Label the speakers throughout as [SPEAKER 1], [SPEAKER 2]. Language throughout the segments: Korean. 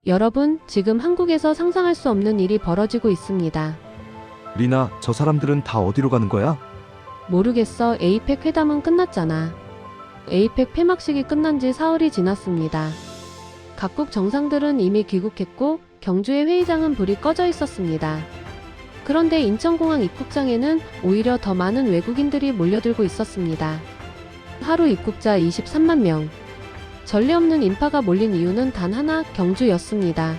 [SPEAKER 1] 여러분, 지금 한국에서 상상할 수 없는 일이 벌어지고 있습니다.
[SPEAKER 2] 리나, 저 사람들은 다 어디로 가는 거야?
[SPEAKER 1] 모르겠어. 에이펙 회담은 끝났잖아. 에이펙 폐막식이 끝난 지 사흘이 지났습니다. 각국 정상들은 이미 귀국했고 경주의 회의장은 불이 꺼져 있었습니다. 그런데 인천공항 입국장에는 오히려 더 많은 외국인들이 몰려들고 있었습니다. 하루 입국자 23만 명. 전례 없는 인파가 몰린 이유는 단 하나, 경주였습니다.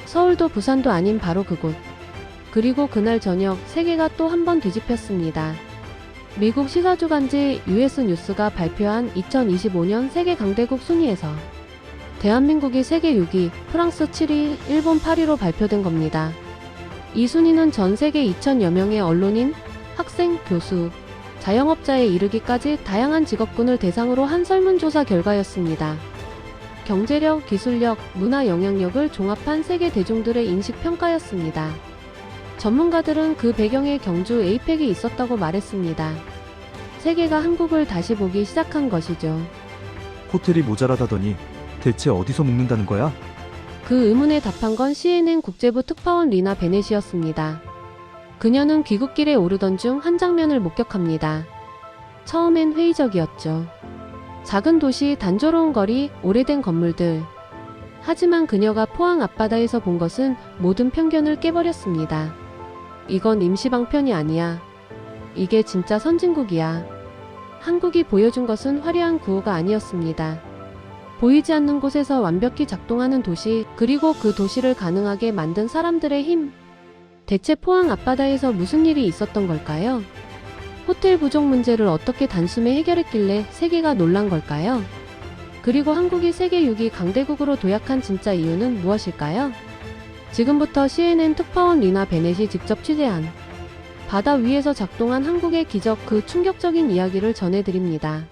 [SPEAKER 1] 서울도 부산도 아닌 바로 그곳. 그리고 그날 저녁 세계가 또 한 번 뒤집혔습니다. 미국 시사주간지 US 뉴스가 발표한 2025년 세계 강대국 순위에서 대한민국이 세계 6위, 프랑스 7위, 일본 8위로 발표된 겁니다. 이 순위는 전 세계 2,000여 명의 언론인, 학생, 교수, 자영업자에 이르기까지 다양한 직업군을 대상으로 한 설문조사 결과였습니다. 경제력, 기술력, 문화 영향력을 종합한 세계 대중들의 인식평가였습니다. 전문가들은 그 배경에 경주 에이펙이 있었다고 말했습니다. 세계가 한국을 다시 보기 시작한 것이죠.
[SPEAKER 2] 호텔이 모자라다더니 대체 어디서 묵는다는 거야?
[SPEAKER 1] 그 의문에 답한 건 CNN 국제부 특파원 리나 베넷이었습니다. 그녀는 귀국길에 오르던 중 한 장면을 목격합니다. 처음엔 회의적이었죠. 작은 도시, 단조로운 거리, 오래된 건물들. 하지만 그녀가 포항 앞바다에서 본 것은 모든 편견을 깨버렸습니다. 이건 임시방편이 아니야. 이게 진짜 선진국이야. 한국이 보여준 것은 화려한 구호가 아니었습니다. 보이지 않는 곳에서 완벽히 작동하는 도시, 그리고 그 도시를 가능하게 만든 사람들의 힘. 대체 포항 앞바다에서 무슨 일이 있었던 걸까요? 호텔 부족 문제를 어떻게 단숨에 해결했길래 세계가 놀란 걸까요? 그리고 한국이 세계 6위 강대국으로 도약한 진짜 이유는 무엇일까요? 지금부터 CNN 특파원 리나 베넷이 직접 취재한 바다 위에서 작동한 한국의 기적, 그 충격적인 이야기를 전해드립니다.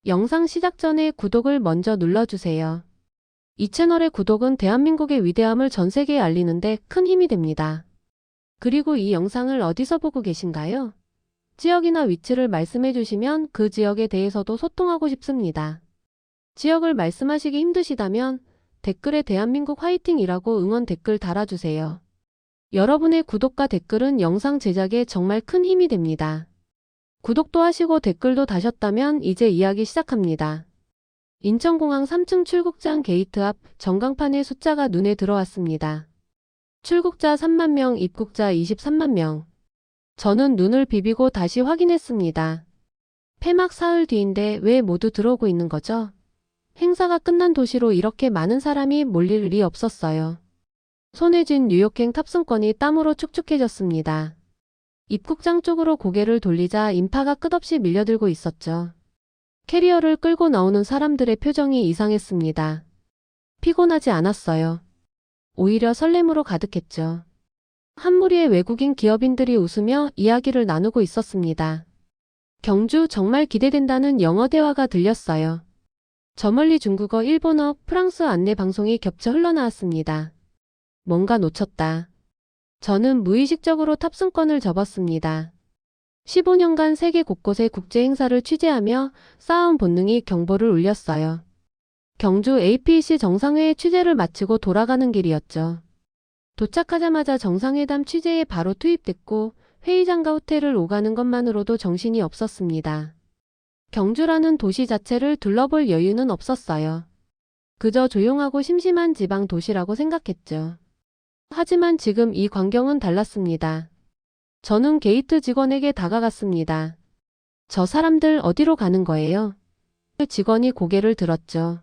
[SPEAKER 1] 영상 시작 전에 구독을 먼저 눌러주세요. 이 채널의 구독은 대한민국의 위대함을 전 세계에 알리는데 큰 힘이 됩니다. 그리고 이 영상을 어디서 보고 계신가요? 지역이나 위치를 말씀해 주시면 그 지역에 대해서도 소통하고 싶습니다. 지역을 말씀하시기 힘드시다면 댓글에 대한민국 화이팅이라고 응원 댓글 달아주세요. 여러분의 구독과 댓글은 영상 제작에 정말 큰 힘이 됩니다. 구독도 하시고 댓글도 다셨다면 이제 이야기 시작합니다. 인천공항 3층 출국장 게이트 앞 전광판의 숫자가 눈에 들어왔습니다. 출국자 3만 명, 입국자 23만 명. 저는 눈을 비비고 다시 확인했습니다. 폐막 사흘 뒤인데 왜 모두 들어오고 있는 거죠? 행사가 끝난 도시로 이렇게 많은 사람이 몰릴 일이 없었어요. 손에 쥔 뉴욕행 탑승권이 땀으로 축축해졌습니다. 입국장 쪽으로 고개를 돌리자 인파가 끝없이 밀려들고 있었죠. 캐리어를 끌고 나오는 사람들의 표정이 이상했습니다. 피곤하지 않았어요. 오히려 설렘으로 가득했죠. 한 무리의 외국인 기업인들이 웃으며 이야기를 나누고 있었습니다. 경주 정말 기대된다는 영어 대화가 들렸어요. 저 멀리 중국어, 일본어, 프랑스 안내 방송이 겹쳐 흘러나왔습니다. 뭔가 놓쳤다. 저는 무의식적으로 탑승권을 접었습니다. 15년간 세계 곳곳의 국제 행사를 취재하며 쌓아온 본능이 경보를 울렸어요. 경주 APEC 정상회의 취재를 마치고 돌아가는 길이었죠. 도착하자마자 정상회담 취재에 바로 투입됐고 회의장과 호텔을 오가는 것만으로도 정신이 없었습니다. 경주라는 도시 자체를 둘러볼 여유는 없었어요. 그저 조용하고 심심한 지방 도시라고 생각했죠. 하지만 지금 이 광경은 달랐습니다. 저는 게이트 직원에게 다가갔습니다. 저 사람들 어디로 가는 거예요? 직원이 고개를 들었죠.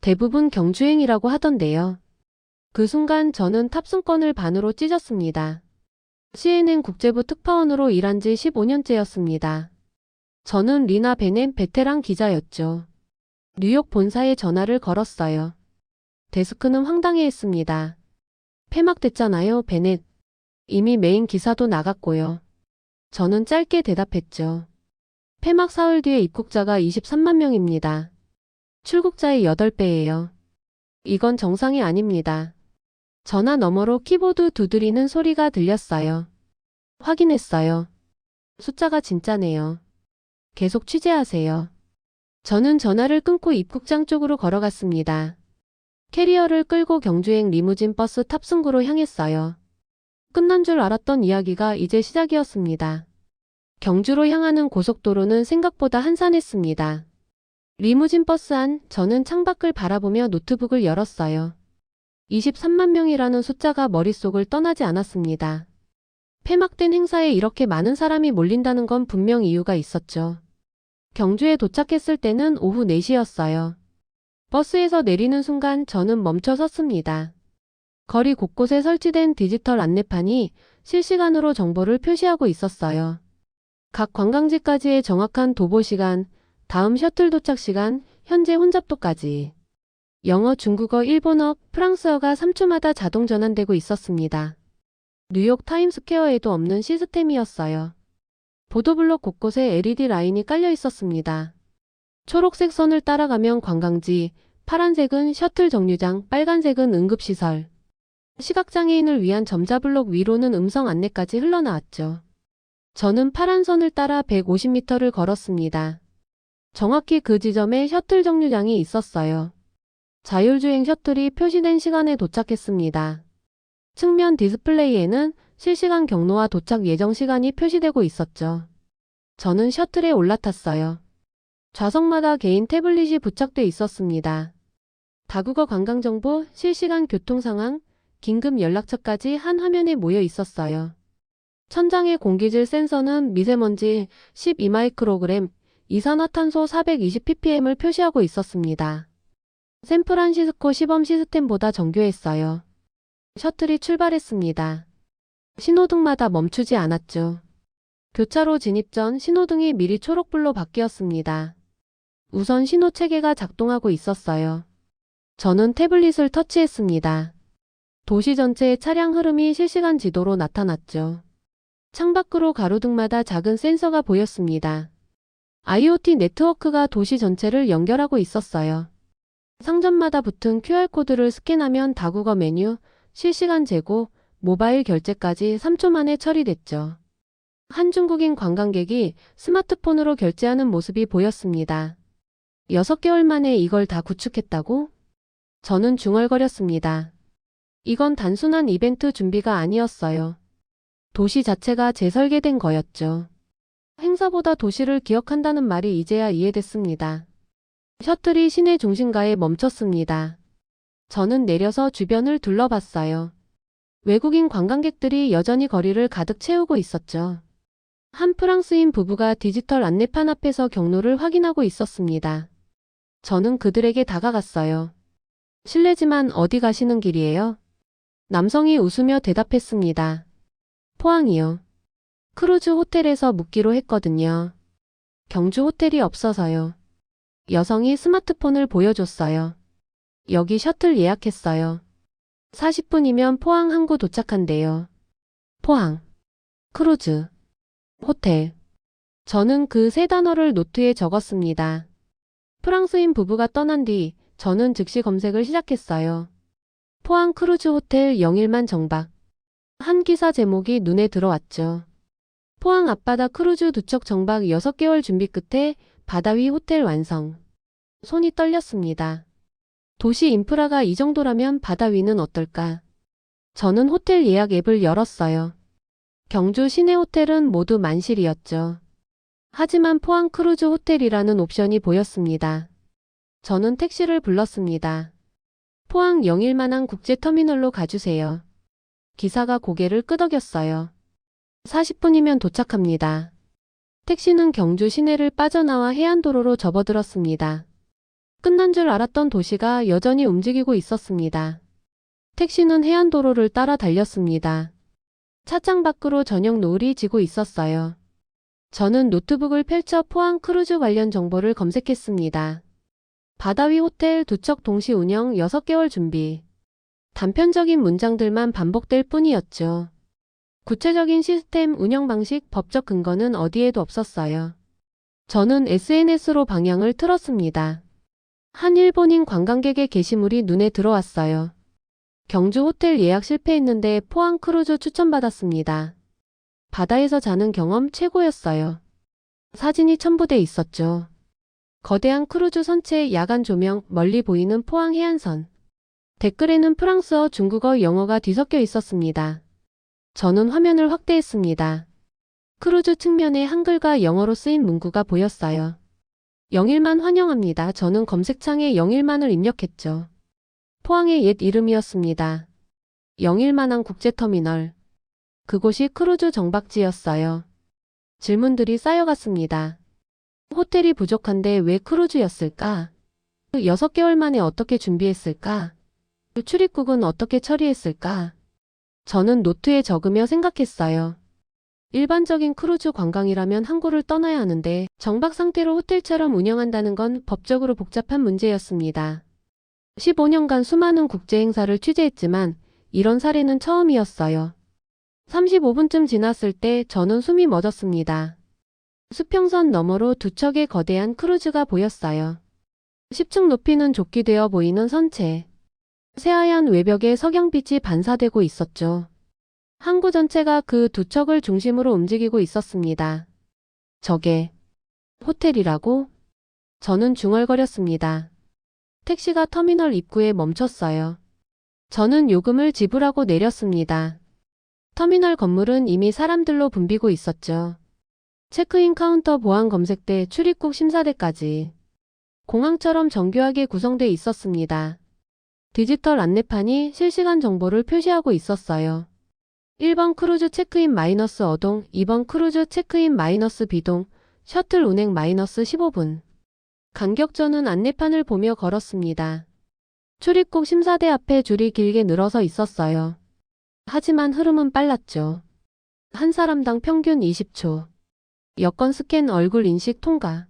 [SPEAKER 1] 대부분 경주행이라고 하던데요. 그 순간 저는 탑승권을 반으로 찢었습니다. CNN 국제부 특파원으로 일한 지 15년째였습니다. 저는 리나 베넷 베테랑 기자였죠. 뉴욕 본사에 전화를 걸었어요. 데스크는 황당해했습니다. 폐막됐잖아요, 베넷. 이미 메인 기사도 나갔고요. 저는 짧게 대답했죠. 폐막 사흘 뒤에 입국자가 23만 명입니다. 출국자의 8배예요. 이건 정상이 아닙니다. 전화 너머로 키보드 두드리는 소리가 들렸어요. 확인했어요. 숫자가 진짜네요. 계속 취재하세요. 저는 전화를 끊고 입국장 쪽으로 걸어갔습니다. 캐리어를 끌고 경주행 리무진 버스 탑승구로 향했어요. 끝난 줄 알았던 이야기가 이제 시작이었습니다. 경주로 향하는 고속도로는 생각보다 한산했습니다. 리무진 버스 안, 저는 창밖을 바라보며 노트북을 열었어요. 23만 명이라는 숫자가 머릿속을 떠나지 않았습니다. 폐막된 행사에 이렇게 많은 사람이 몰린다는 건 분명 이유가 있었죠. 경주에 도착했을 때는 오후 4시였어요. 버스에서 내리는 순간 저는 멈춰 섰습니다. 거리 곳곳에 설치된 디지털 안내판이 실시간으로 정보를 표시하고 있었어요. 각 관광지까지의 정확한 도보 시간, 다음 셔틀 도착 시간, 현재 혼잡도까지. 영어, 중국어, 일본어, 프랑스어가 3초마다 자동 전환되고 있었습니다. 뉴욕 타임스퀘어에도 없는 시스템이었어요. 보도블록 곳곳에 LED 라인이 깔려 있었습니다. 초록색 선을 따라가면 관광지, 파란색은 셔틀 정류장, 빨간색은 응급시설. 시각장애인을 위한 점자블록 위로는 음성 안내까지 흘러나왔죠. 저는 파란 선을 따라 150m를 걸었습니다. 정확히 그 지점에 셔틀 정류장이 있었어요. 자율주행 셔틀이 표시된 시간에 도착했습니다. 측면 디스플레이에는 실시간 경로와 도착 예정 시간이 표시되고 있었죠. 저는 셔틀에 올라탔어요. 좌석마다 개인 태블릿이 부착돼 있었습니다. 다국어 관광정보, 실시간 교통 상황, 긴급 연락처까지 한 화면에 모여 있었어요. 천장의 공기질 센서는 미세먼지 12마이크로그램, 이산화탄소 420ppm을 표시하고 있었습니다. 샌프란시스코 시범 시스템보다 정교했어요. 셔틀이 출발했습니다. 신호등마다 멈추지 않았죠. 교차로 진입 전 신호등이 미리 초록불로 바뀌었습니다. 우선 신호 체계가 작동하고 있었어요. 저는 태블릿을 터치했습니다. 도시 전체의 차량 흐름이 실시간 지도로 나타났죠. 창밖으로 가로등마다 작은 센서가 보였습니다. IoT 네트워크가 도시 전체를 연결하고 있었어요. 상점마다 붙은 QR코드를 스캔하면 다국어 메뉴, 실시간 재고, 모바일 결제까지 3초 만에 처리됐죠. 한 중국인 관광객이 스마트폰으로 결제하는 모습이 보였습니다. 6개월 만에 이걸 다 구축했다고? 저는 중얼거렸습니다. 이건 단순한 이벤트 준비가 아니었어요. 도시 자체가 재설계된 거였죠. 행사보다 도시를 기억한다는 말이 이제야 이해됐습니다. 셔틀이 시내 중심가에 멈췄습니다. 저는 내려서 주변을 둘러봤어요. 외국인 관광객들이 여전히 거리를 가득 채우고 있었죠. 한 프랑스인 부부가 디지털 안내판 앞에서 경로를 확인하고 있었습니다. 저는 그들에게 다가갔어요. 실례지만 어디 가시는 길이에요? 남성이 웃으며 대답했습니다. 포항이요. 크루즈 호텔에서 묵기로 했거든요. 경주 호텔이 없어서요. 여성이 스마트폰을 보여줬어요. 여기 셔틀 예약했어요. 40분이면 포항 항구 도착한대요. 포항, 크루즈, 호텔. 저는 그 세 단어를 노트에 적었습니다. 프랑스인 부부가 떠난 뒤 저는 즉시 검색을 시작했어요. 포항 크루즈 호텔 0일만 정박. 한 기사 제목이 눈에 들어왔죠. 포항 앞바다 크루즈 두척 정박 6개월 준비 끝에 바다 위 호텔 완성. 손이 떨렸습니다. 도시 인프라가 이 정도라면 바다 위는 어떨까? 저는 호텔 예약 앱을 열었어요. 경주 시내 호텔은 모두 만실이었죠. 하지만 포항 크루즈 호텔이라는 옵션이 보였습니다. 저는 택시를 불렀습니다. 포항 0일만한 국제터미널로 가주세요. 기사가 고개를 끄덕였어요. 40분이면 도착합니다. 택시는 경주 시내를 빠져나와 해안도로로 접어들었습니다. 끝난 줄 알았던 도시가 여전히 움직이고 있었습니다. 택시는 해안도로를 따라 달렸습니다. 차창 밖으로 저녁 노을이 지고 있었어요. 저는 노트북을 펼쳐 포항 크루즈 관련 정보를 검색했습니다. 바다 위 호텔 두척 동시 운영 6개월 준비. 단편적인 문장들만 반복될 뿐이었죠. 구체적인 시스템 운영 방식, 법적 근거는 어디에도 없었어요. 저는 SNS로 방향을 틀었습니다. 한 일본인 관광객의 게시물이 눈에 들어왔어요. 경주 호텔 예약 실패했는데 포항 크루즈 추천받았습니다. 바다에서 자는 경험 최고였어요. 사진이 첨부돼 있었죠. 거대한 크루즈 선체 야간 조명, 멀리 보이는 포항 해안선. 댓글에는 프랑스어, 중국어, 영어가 뒤섞여 있었습니다. 저는 화면을 확대했습니다. 크루즈 측면에 한글과 영어로 쓰인 문구가 보였어요. 영일만 환영합니다. 저는 검색창에 영일만을 입력했죠. 포항의 옛 이름이었습니다. 영일만항 국제터미널. 그곳이 크루즈 정박지였어요. 질문들이 쌓여갔습니다. 호텔이 부족한데 왜 크루즈였을까? 6개월 만에 어떻게 준비했을까? 출입국은 어떻게 처리했을까? 저는 노트에 적으며 생각했어요. 일반적인 크루즈 관광이라면 항구를 떠나야 하는데 정박 상태로 호텔처럼 운영한다는 건 법적으로 복잡한 문제였습니다. 15년간 수많은 국제 행사를 취재했지만 이런 사례는 처음이었어요. 35분쯤 지났을 때 저는 숨이 멎었습니다. 수평선 너머로 두 척의 거대한 크루즈가 보였어요. 10층 높이는 좁기되어 보이는 선체. 새하얀 외벽에 석양빛이 반사되고 있었죠. 항구 전체가 그 두 척을 중심으로 움직이고 있었습니다. 저게 호텔이라고? 저는 중얼거렸습니다. 택시가 터미널 입구에 멈췄어요. 저는 요금을 지불하고 내렸습니다. 터미널 건물은 이미 사람들로 붐비고 있었죠. 체크인 카운터, 보안 검색대, 출입국 심사대까지. 공항처럼 정교하게 구성돼 있었습니다. 디지털 안내판이 실시간 정보를 표시하고 있었어요. 1번 크루즈 체크인 마이너스 어동, 2번 크루즈 체크인 마이너스 비동, 셔틀 운행 마이너스 15분. 간격전은 안내판을 보며 걸었습니다. 출입국 심사대 앞에 줄이 길게 늘어서 있었어요. 하지만 흐름은 빨랐죠. 한 사람당 평균 20초. 여권 스캔, 얼굴 인식 통과.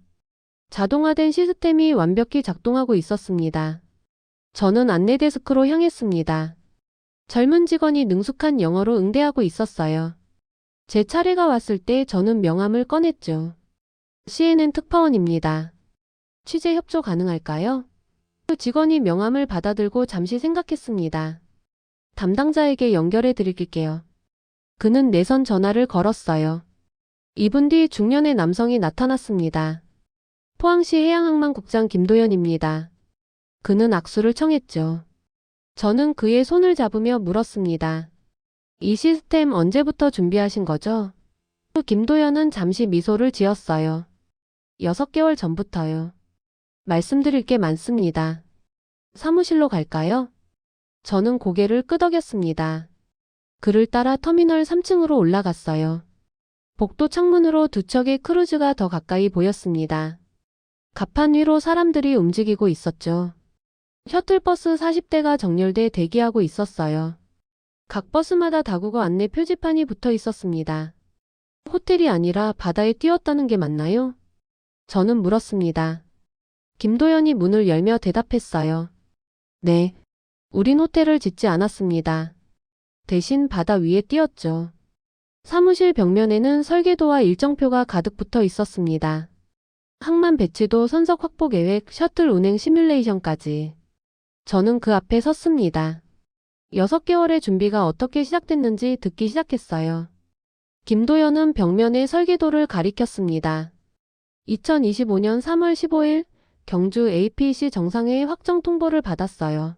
[SPEAKER 1] 자동화된 시스템이 완벽히 작동하고 있었습니다. 저는 안내 데스크로 향했습니다. 젊은 직원이 능숙한 영어로 응대하고 있었어요. 제 차례가 왔을 때 저는 명함을 꺼냈죠. CNN 특파원입니다. 취재 협조 가능할까요? 그 직원이 명함을 받아들고 잠시 생각했습니다. 담당자에게 연결해 드릴게요. 그는 내선 전화를 걸었어요. 2분 뒤 중년의 남성이 나타났습니다. 포항시 해양항만국장 김도연입니다. 그는 악수를 청했죠. 저는 그의 손을 잡으며 물었습니다. 이 시스템 언제부터 준비하신 거죠? 김도연은 잠시 미소를 지었어요. 6개월 전부터요. 말씀드릴 게 많습니다. 사무실로 갈까요? 저는 고개를 끄덕였습니다. 그를 따라 터미널 3층으로 올라갔어요. 복도 창문으로 두 척의 크루즈가 더 가까이 보였습니다. 갑판 위로 사람들이 움직이고 있었죠. 셔틀버스 40대가 정렬돼 대기하고 있었어요. 각 버스마다 다국어 안내 표지판이 붙어 있었습니다. 호텔이 아니라 바다에 띄웠다는 게 맞나요? 저는 물었습니다. 김도연이 문을 열며 대답했어요. 네. 우린 호텔을 짓지 않았습니다. 대신 바다 위에 띄웠죠. 사무실 벽면에는 설계도와 일정표가 가득 붙어 있었습니다. 항만 배치도, 선석 확보 계획, 셔틀 운행 시뮬레이션까지. 저는 그 앞에 섰습니다. 6개월의 준비가 어떻게 시작됐는지 듣기 시작했어요. 김도연은 벽면에 설계도를 가리켰습니다. 2025년 3월 15일 경주 APC 정상회의 확정 통보를 받았어요.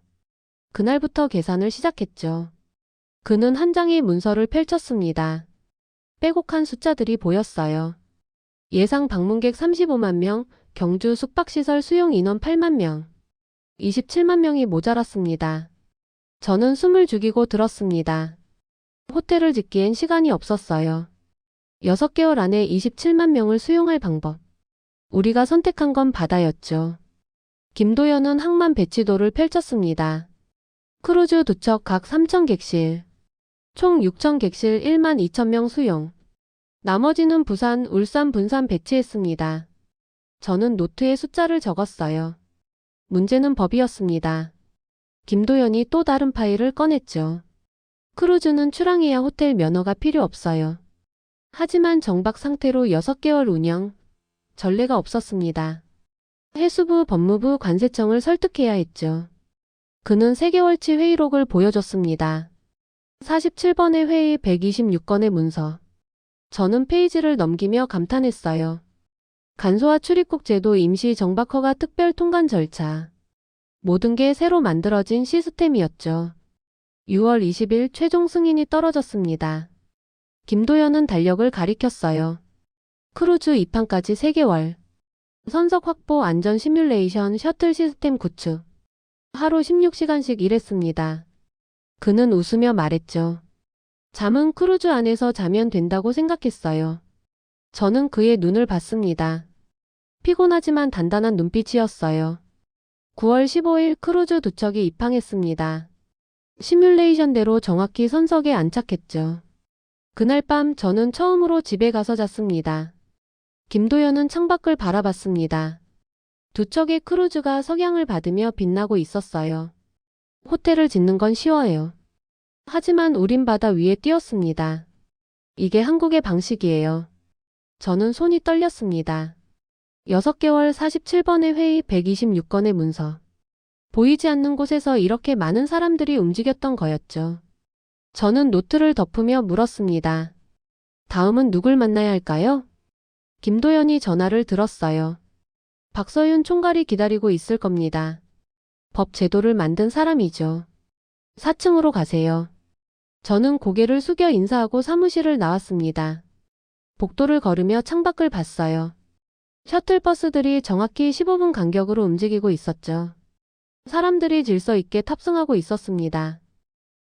[SPEAKER 1] 그날부터 계산을 시작했죠. 그는 한 장의 문서를 펼쳤습니다. 빼곡한 숫자들이 보였어요. 예상 방문객 35만 명, 경주 숙박시설 수용 인원 8만 명. 27만 명이 모자랐습니다. 저는 숨을 죽이고 들었습니다. 호텔을 짓기엔 시간이 없었어요. 6개월 안에 27만 명을 수용할 방법. 우리가 선택한 건 바다였죠. 김도연은 항만 배치도를 펼쳤습니다. 크루즈 2척 각 3천 객실. 총 6천 객실 1만 2천 명 수용. 나머지는 부산, 울산, 분산 배치했습니다. 저는 노트에 숫자를 적었어요. 문제는 법이었습니다. 김도연이 또 다른 파일을 꺼냈죠. 크루즈는 출항해야 호텔 면허가 필요 없어요. 하지만 정박 상태로 6개월 운영, 전례가 없었습니다. 해수부, 법무부, 관세청을 설득해야 했죠. 그는 3개월치 회의록을 보여줬습니다. 47번의 회의, 126건의 문서. 저는 페이지를 넘기며 감탄했어요. 간소화 출입국 제도, 임시 정박 허가 특별 통관 절차. 모든 게 새로 만들어진 시스템이었죠. 6월 20일 최종 승인이 떨어졌습니다. 김도연은 달력을 가리켰어요. 크루즈 입항까지 3개월. 선석 확보 안전 시뮬레이션 셔틀 시스템 구축. 하루 16시간씩 일했습니다. 그는 웃으며 말했죠. 잠은 크루즈 안에서 자면 된다고 생각했어요. 저는 그의 눈을 봤습니다. 피곤하지만 단단한 눈빛이었어요. 9월 15일 크루즈 2척이 입항했습니다. 시뮬레이션대로 정확히 선석에 안착했죠. 그날 밤 저는 처음으로 집에 가서 잤습니다. 김도연은 창밖을 바라봤습니다. 2척의 크루즈가 석양을 받으며 빛나고 있었어요. 호텔을 짓는 건 쉬워요. 하지만 우린 바다 위에 뛰었습니다. 이게 한국의 방식이에요. 저는 손이 떨렸습니다. 6개월 47번의 회의 126건의 문서. 보이지 않는 곳에서 이렇게 많은 사람들이 움직였던 거였죠. 저는 노트를 덮으며 물었습니다. 다음은 누굴 만나야 할까요? 김도연이 전화를 들었어요. 박서윤 총괄이 기다리고 있을 겁니다. 법 제도를 만든 사람이죠. 4층으로 가세요. 저는 고개를 숙여 인사하고 사무실을 나왔습니다. 복도를 걸으며 창밖을 봤어요. 셔틀버스들이 정확히 15분 간격으로 움직이고 있었죠. 사람들이 질서 있게 탑승하고 있었습니다.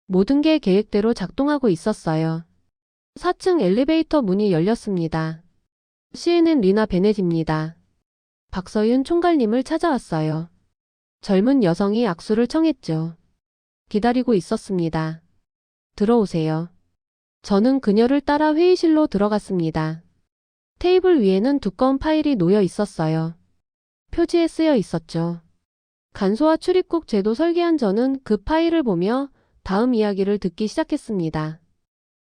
[SPEAKER 1] 모든 게 계획대로 작동하고 있었어요. 4층 엘리베이터 문이 열렸습니다. CNN 리나 베넷입니다. 박서윤 총괄님을 찾아왔어요. 젊은 여성이 악수를 청했죠. 기다리고 있었습니다. 들어오세요. 저는 그녀를 따라 회의실로 들어갔습니다. 테이블 위에는 두꺼운 파일이 놓여 있었어요. 표지에 쓰여 있었죠. 간소화 출입국 제도 설계한 저는 그 파일을 보며 다음 이야기를 듣기 시작했습니다.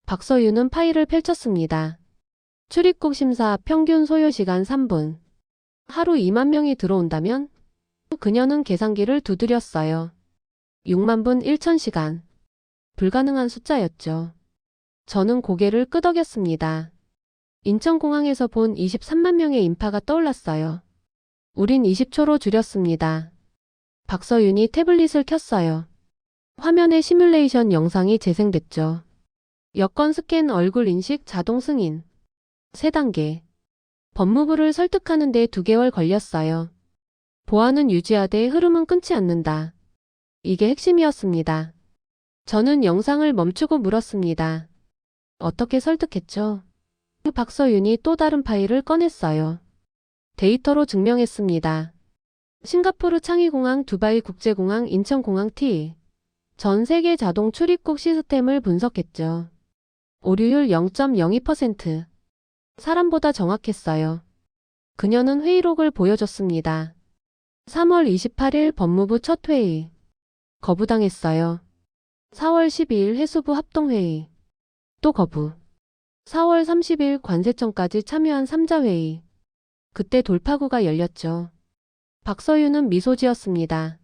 [SPEAKER 1] 박서윤은 파일을 펼쳤습니다. 출입국 심사 평균 소요 시간 3분. 하루 2만 명이 들어온다면? 그녀는 계산기를 두드렸어요. 6만 분 1,000시간. 불가능한 숫자였죠. 저는 고개를 끄덕였습니다. 인천공항에서 본 23만 명의 인파가 떠올랐어요. 우린 20초로 줄였습니다. 박서윤이 태블릿을 켰어요. 화면에 시뮬레이션 영상이 재생됐죠. 여권 스캔 얼굴 인식 자동 승인. 3단계. 법무부를 설득하는 데 2개월 걸렸어요. 보안은 유지하되 흐름은 끊지 않는다. 이게 핵심이었습니다. 저는 영상을 멈추고 물었습니다. 어떻게 설득했죠? 박서윤이 또 다른 파일을 꺼냈어요. 데이터로 증명했습니다. 싱가포르 창의공항, 두바이 국제공항, 인천공항 T. 전 세계 자동 출입국 시스템을 분석했죠. 오류율 0.02%. 사람보다 정확했어요. 그녀는 회의록을 보여줬습니다. 3월 28일 법무부 첫 회의. 거부당했어요. 4월 12일 해수부 합동회의. 또 거부. 4월 30일 관세청까지 참여한 3자 회의. 그때 돌파구가 열렸죠. 박서윤은 미소 지었습니다.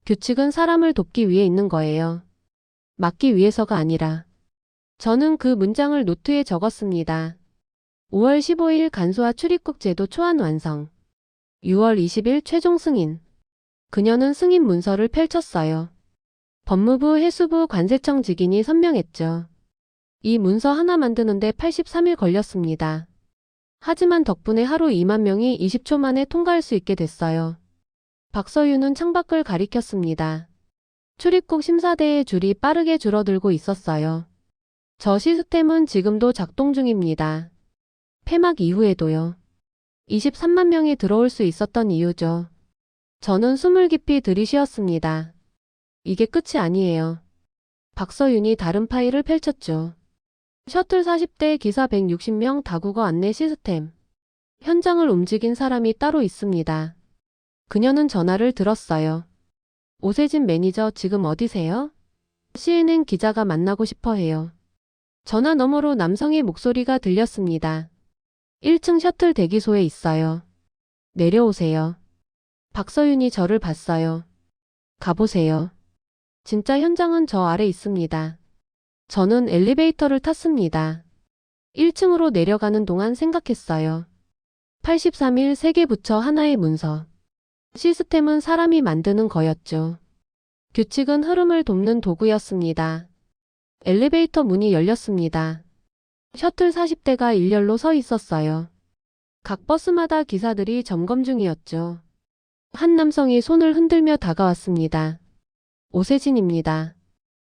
[SPEAKER 1] 규칙은 사람을 돕기 위해 있는 거예요. 막기 위해서가 아니라. 저는 그 문장을 노트에 적었습니다. 5월 15일 간소화 출입국 제도 초안 완성. 6월 20일 최종 승인. 그녀는 승인 문서를 펼쳤어요. 법무부, 해수부, 관세청 직인이 선명했죠. 이 문서 하나 만드는데 83일 걸렸습니다. 하지만 덕분에 하루 2만 명이 20초 만에 통과할 수 있게 됐어요. 박서윤은 창밖을 가리켰습니다. 출입국 심사대의 줄이 빠르게 줄어들고 있었어요. 저 시스템은 지금도 작동 중입니다. 폐막 이후에도요. 23만 명이 들어올 수 있었던 이유죠. 저는 숨을 깊이 들이쉬었습니다. 이게 끝이 아니에요. 박서윤이 다른 파일을 펼쳤죠. 셔틀 40대 기사 160명 다국어 안내 시스템. 현장을 움직인 사람이 따로 있습니다. 그녀는 전화를 들었어요. 오세진 매니저 지금 어디세요? CNN 기자가 만나고 싶어 해요. 전화 너머로 남성의 목소리가 들렸습니다. 1층 셔틀 대기소에 있어요. 내려오세요. 박서윤이 저를 봤어요. 가보세요. 진짜 현장은 저 아래 있습니다. 저는 엘리베이터를 탔습니다. 1층으로 내려가는 동안 생각했어요. 83일 세계 부처 하나의 문서. 시스템은 사람이 만드는 거였죠. 규칙은 흐름을 돕는 도구였습니다. 엘리베이터 문이 열렸습니다. 셔틀 40대가 일렬로 서 있었어요. 각 버스마다 기사들이 점검 중이었죠. 한 남성이 손을 흔들며 다가왔습니다. 오세진입니다.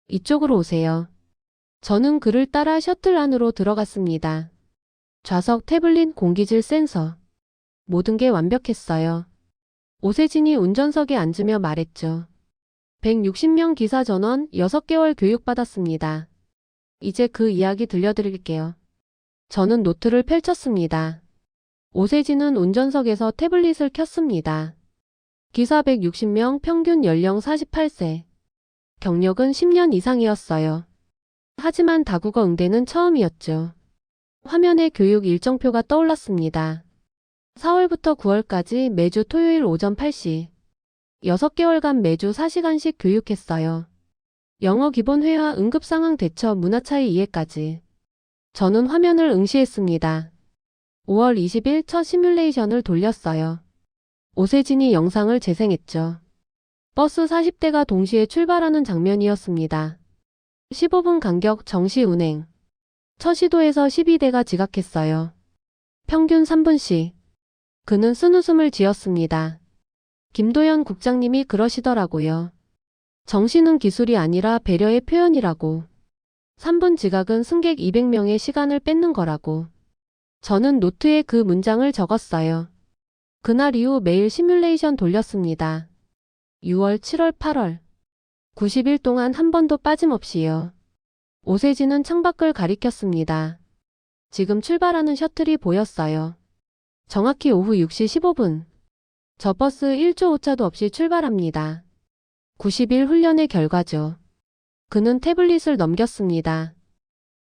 [SPEAKER 1] 이쪽으로 오세요. 저는 그를 따라 셔틀 안으로 들어갔습니다. 좌석, 태블릿, 공기질 센서. 모든 게 완벽했어요. 오세진이 운전석에 앉으며 말했죠. 160명 기사 전원 6개월 교육받았습니다. 이제 그 이야기 들려드릴게요. 저는 노트를 펼쳤습니다. 오세진은 운전석에서 태블릿을 켰습니다. 기사 160명, 평균 연령 48세. 경력은 10년 이상이었어요. 하지만 다국어 응대는 처음이었죠. 화면에 교육 일정표가 떠올랐습니다. 4월부터 9월까지 매주 토요일 오전 8시. 6개월간 매주 4시간씩 교육했어요. 영어 기본 회화, 응급 상황 대처, 문화 차이 이해까지. 저는 화면을 응시했습니다. 5월 20일 첫 시뮬레이션을 돌렸어요. 오세진이 영상을 재생했죠. 버스 40대가 동시에 출발하는 장면이었습니다. 15분 간격 정시 운행. 첫 시도에서 12대가 지각했어요. 평균 3분씩. 그는 쓴웃음을 지었습니다. 김도연 국장님이 그러시더라고요. 정시는 기술이 아니라 배려의 표현이라고. 3분 지각은 승객 200명의 시간을 뺏는 거라고. 저는 노트에 그 문장을 적었어요. 그날 이후 매일 시뮬레이션 돌렸습니다. 6월, 7월, 8월. 90일 동안 한 번도 빠짐없이요. 오세진은 창밖을 가리켰습니다. 지금 출발하는 셔틀이 보였어요. 정확히 오후 6시 15분. 저 버스 1초 오차도 없이 출발합니다. 90일 훈련의 결과죠. 그는 태블릿을 넘겼습니다.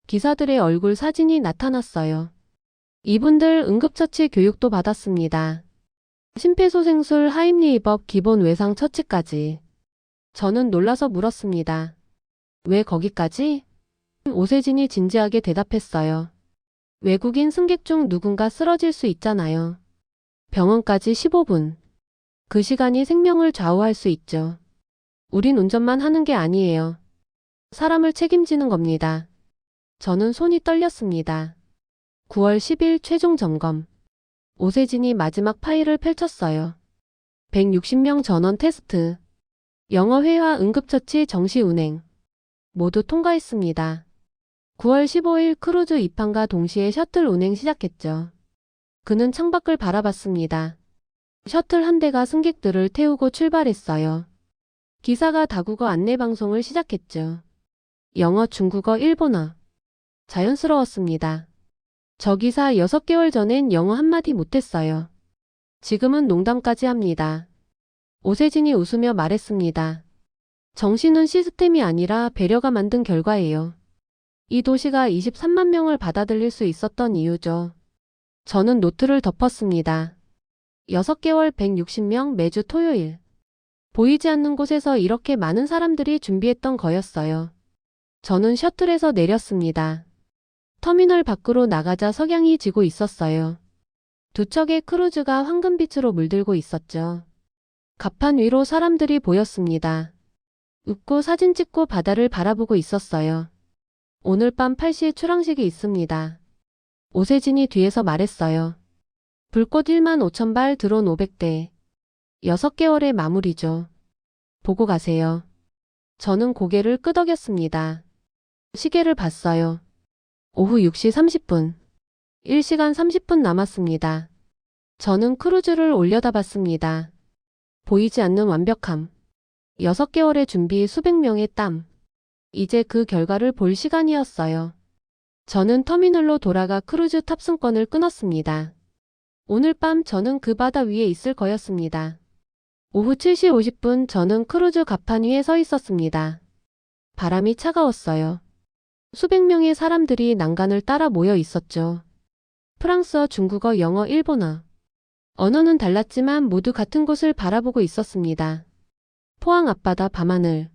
[SPEAKER 1] 기사들의 얼굴 사진이 나타났어요. 이분들 응급처치 교육도 받았습니다. 심폐소생술, 하임리히법, 기본 외상 처치까지. 저는 놀라서 물었습니다. 왜 거기까지? 오세진이 진지하게 대답했어요. 외국인 승객 중 누군가 쓰러질 수 있잖아요. 병원까지 15분. 그 시간이 생명을 좌우할 수 있죠. 우린 운전만 하는 게 아니에요. 사람을 책임지는 겁니다. 저는 손이 떨렸습니다. 9월 10일 최종 점검. 오세진이 마지막 파일을 펼쳤어요. 160명 전원 테스트. 영어 회화, 응급처치, 정시 운행. 모두 통과했습니다. 9월 15일 크루즈 입항과 동시에 셔틀 운행 시작했죠. 그는 창밖을 바라봤습니다. 셔틀 한 대가 승객들을 태우고 출발했어요. 기사가 다국어 안내방송을 시작했죠. 영어, 중국어, 일본어. 자연스러웠습니다. 저 기사 6개월 전엔 영어 한마디 못했어요. 지금은 농담까지 합니다. 오세진이 웃으며 말했습니다. 정시는 시스템이 아니라 배려가 만든 결과예요. 이 도시가 23만 명을 받아들일 수 있었던 이유죠. 저는 노트를 덮었습니다. 6개월 160명 매주 토요일. 보이지 않는 곳에서 이렇게 많은 사람들이 준비했던 거였어요. 저는 셔틀에서 내렸습니다. 터미널 밖으로 나가자 석양이 지고 있었어요. 두 척의 크루즈가 황금빛으로 물들고 있었죠. 갑판 위로 사람들이 보였습니다. 웃고 사진 찍고 바다를 바라보고 있었어요. 오늘 밤 8시에 출항식이 있습니다. 오세진이 뒤에서 말했어요. 불꽃 1만 5천 발, 드론 500대. 6개월의 마무리죠. 보고 가세요. 저는 고개를 끄덕였습니다. 시계를 봤어요. 오후 6시 30분. 1시간 30분 남았습니다. 저는 크루즈를 올려다봤습니다. 보이지 않는 완벽함. 6개월의 준비, 수백 명의 땀. 이제 그 결과를 볼 시간이었어요. 저는 터미널로 돌아가 크루즈 탑승권을 끊었습니다. 오늘 밤 저는 그 바다 위에 있을 거였습니다. 오후 7시 50분 저는 크루즈 갑판 위에 서 있었습니다. 바람이 차가웠어요. 수백 명의 사람들이 난간을 따라 모여 있었죠. 프랑스어, 중국어, 영어, 일본어. 언어는 달랐지만 모두 같은 곳을 바라보고 있었습니다. 포항 앞바다 밤하늘.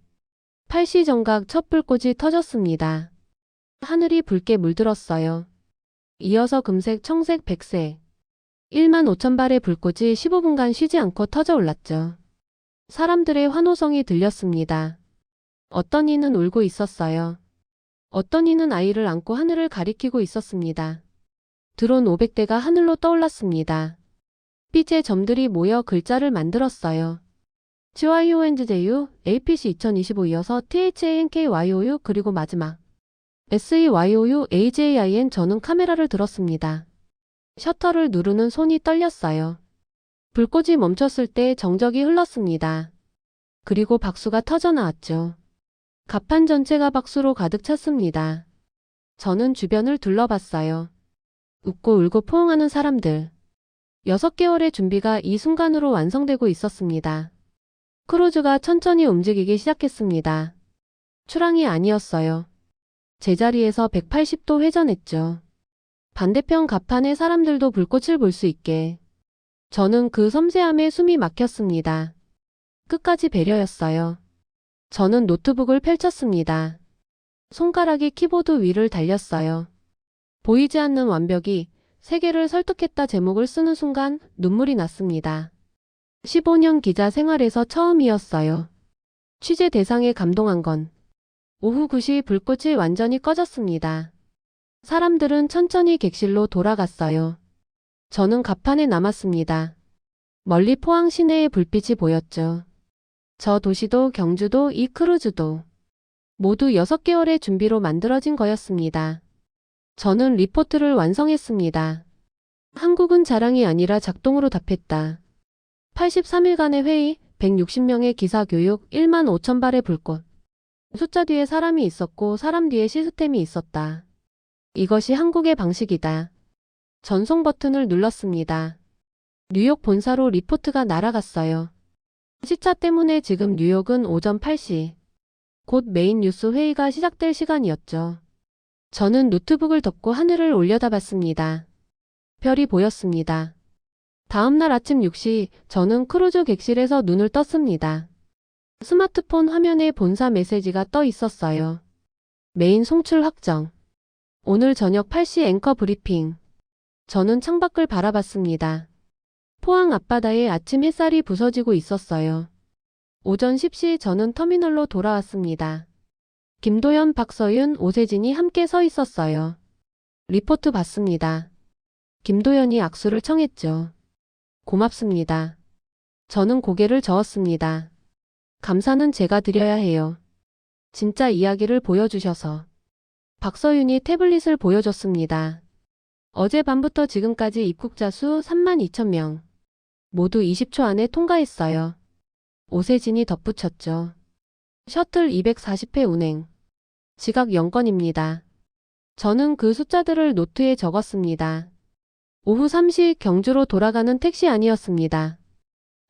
[SPEAKER 1] 8시 정각 첫 불꽃이 터졌습니다. 하늘이 붉게 물들었어요. 이어서 금색, 청색, 백색. 1만 5천 발의 불꽃이 15분간 쉬지 않고 터져 올랐죠. 사람들의 환호성이 들렸습니다. 어떤 이는 울고 있었어요. 어떤 이는 아이를 안고 하늘을 가리키고 있었습니다. 드론 500대가 하늘로 떠올랐습니다. 빛의 점들이 모여 글자를 만들었어요. GYONZJU, APC 2025 이어서 THANKYOU 그리고 마지막 SEYOU AJIN. 저는 카메라를 들었습니다. 셔터를 누르는 손이 떨렸어요. 불꽃이 멈췄을 때 정적이 흘렀습니다. 그리고 박수가 터져 나왔죠. 갑판 전체가 박수로 가득 찼습니다. 저는 주변을 둘러봤어요. 웃고 울고 포옹하는 사람들. 6개월의 준비가 이 순간으로 완성되고 있었습니다. 크루즈가 천천히 움직이기 시작했습니다. 출항이 아니었어요. 제자리에서 180도 회전했죠. 반대편 갑판의 사람들도 불꽃을 볼 수 있게. 저는 그 섬세함에 숨이 막혔습니다. 끝까지 배려였어요. 저는 노트북을 펼쳤습니다. 손가락이 키보드 위를 달렸어요. 보이지 않는 완벽이 세계를 설득했다 제목을 쓰는 순간 눈물이 났습니다. 15년 기자 생활에서 처음이었어요. 취재 대상에 감동한 건 오후 9시 불꽃이 완전히 꺼졌습니다. 사람들은 천천히 객실로 돌아갔어요. 저는 갑판에 남았습니다. 멀리 포항 시내의 불빛이 보였죠. 저 도시도 경주도 이 크루즈도 모두 6개월의 준비로 만들어진 거였습니다. 저는 리포트를 완성했습니다. 한국은 자랑이 아니라 작동으로 답했다. 83일간의 회의, 160명의 기사 교육, 1만 5천 발의 불꽃. 숫자 뒤에 사람이 있었고 사람 뒤에 시스템이 있었다. 이것이 한국의 방식이다. 전송 버튼을 눌렀습니다. 뉴욕 본사로 리포트가 날아갔어요. 시차 때문에 지금 뉴욕은 오전 8시. 곧 메인 뉴스 회의가 시작될 시간이었죠. 저는 노트북을 덮고 하늘을 올려다봤습니다. 별이 보였습니다. 다음 날 아침 6시 저는 크루즈 객실에서 눈을 떴습니다. 스마트폰 화면에 본사 메시지가 떠 있었어요. 메인 송출 확정. 오늘 저녁 8시 앵커 브리핑. 저는 창밖을 바라봤습니다. 포항 앞바다에 아침 햇살이 부서지고 있었어요. 오전 10시 저는 터미널로 돌아왔습니다. 김도연, 박서윤, 오세진이 함께 서 있었어요. 리포트 받습니다. 김도연이 악수를 청했죠. 고맙습니다. 저는 고개를 저었습니다. 감사는 제가 드려야 해요. 진짜 이야기를 보여주셔서. 박서윤이 태블릿을 보여줬습니다. 어젯밤부터 지금까지 입국자 수 32,000명. 모두 20초 안에 통과했어요. 오세진이 덧붙였죠. 셔틀 240회 운행. 지각 0건입니다. 저는 그 숫자들을 노트에 적었습니다. 오후 3시 경주로 돌아가는 택시 아니었습니다.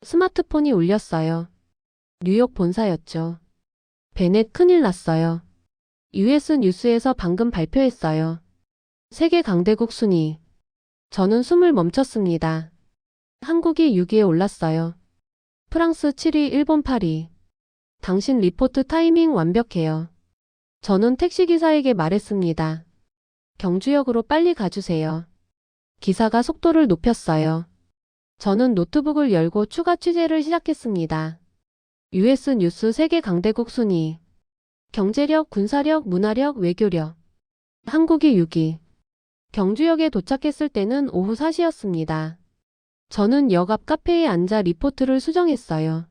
[SPEAKER 1] 스마트폰이 울렸어요. 뉴욕 본사였죠. 베넷 큰일 났어요. US 뉴스에서 방금 발표했어요. 세계 강대국 순위. 저는 숨을 멈췄습니다. 한국이 6위에 올랐어요. 프랑스 7위, 일본 8위. 당신 리포트 타이밍 완벽해요. 저는 택시기사에게 말했습니다. 경주역으로 빨리 가주세요. 기사가 속도를 높였어요. 저는 노트북을 열고 추가 취재를 시작했습니다. US 뉴스 세계 강대국 순위. 경제력, 군사력, 문화력, 외교력. 한국이 6위. 경주역에 도착했을 때는 오후 4시였습니다. 저는 역 앞 카페에 앉아 리포트를 수정했어요.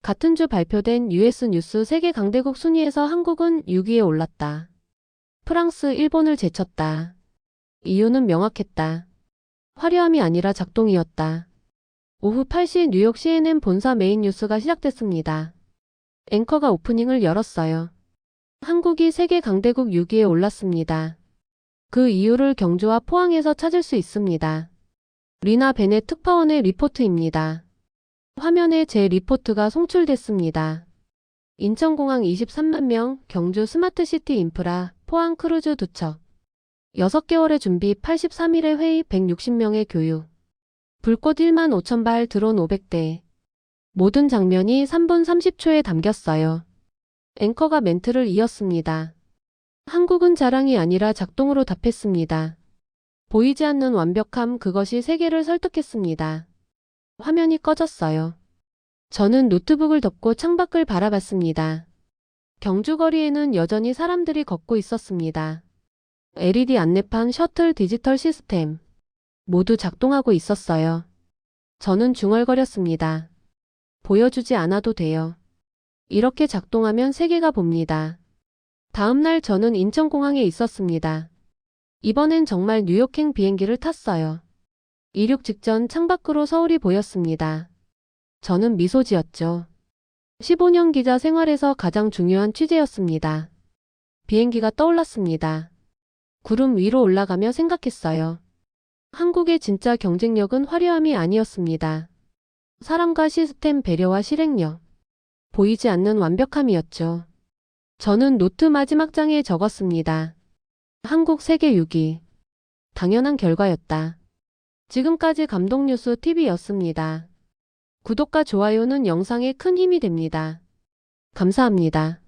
[SPEAKER 1] 같은 주 발표된 US 뉴스 세계 강대국 순위에서 한국은 6위에 올랐다. 프랑스, 일본을 제쳤다. 이유는 명확했다. 화려함이 아니라 작동이었다. 오후 8시 뉴욕 CNN 본사 메인 뉴스가 시작됐습니다. 앵커가 오프닝을 열었어요. 한국이 세계 강대국 6위에 올랐습니다. 그 이유를 경주와 포항에서 찾을 수 있습니다. 리나 베넷 특파원의 리포트입니다. 화면에 제 리포트가 송출됐습니다. 인천공항 23만 명, 경주 스마트시티 인프라, 포항 크루즈 2척. 6개월의 준비, 83일의 회의, 160명의 교육. 불꽃 1만 5천 발, 드론 500대. 모든 장면이 3분 30초에 담겼어요. 앵커가 멘트를 이었습니다. 한국은 자랑이 아니라 작동으로 답했습니다. 보이지 않는 완벽함, 그것이 세계를 설득했습니다. 화면이 꺼졌어요. 저는 노트북을 덮고 창밖을 바라봤습니다. 경주거리에는 여전히 사람들이 걷고 있었습니다. LED 안내판, 셔틀, 디지털 시스템 모두 작동하고 있었어요. 저는 중얼거렸습니다. 보여주지 않아도 돼요. 이렇게 작동하면 세계가 봅니다. 다음 날 저는 인천공항에 있었습니다. 이번엔 정말 뉴욕행 비행기를 탔어요. 이륙 직전 창밖으로 서울이 보였습니다. 저는 미소 지었죠. 15년 기자 생활에서 가장 중요한 취재였습니다. 비행기가 떠올랐습니다. 구름 위로 올라가며 생각했어요. 한국의 진짜 경쟁력은 화려함이 아니었습니다. 사람과 시스템, 배려와 실행력. 보이지 않는 완벽함이었죠. 저는 노트 마지막 장에 적었습니다. 한국 세계 6위. 당연한 결과였다. 지금까지 감동뉴스 TV였습니다. 구독과 좋아요는 영상에 큰 힘이 됩니다. 감사합니다.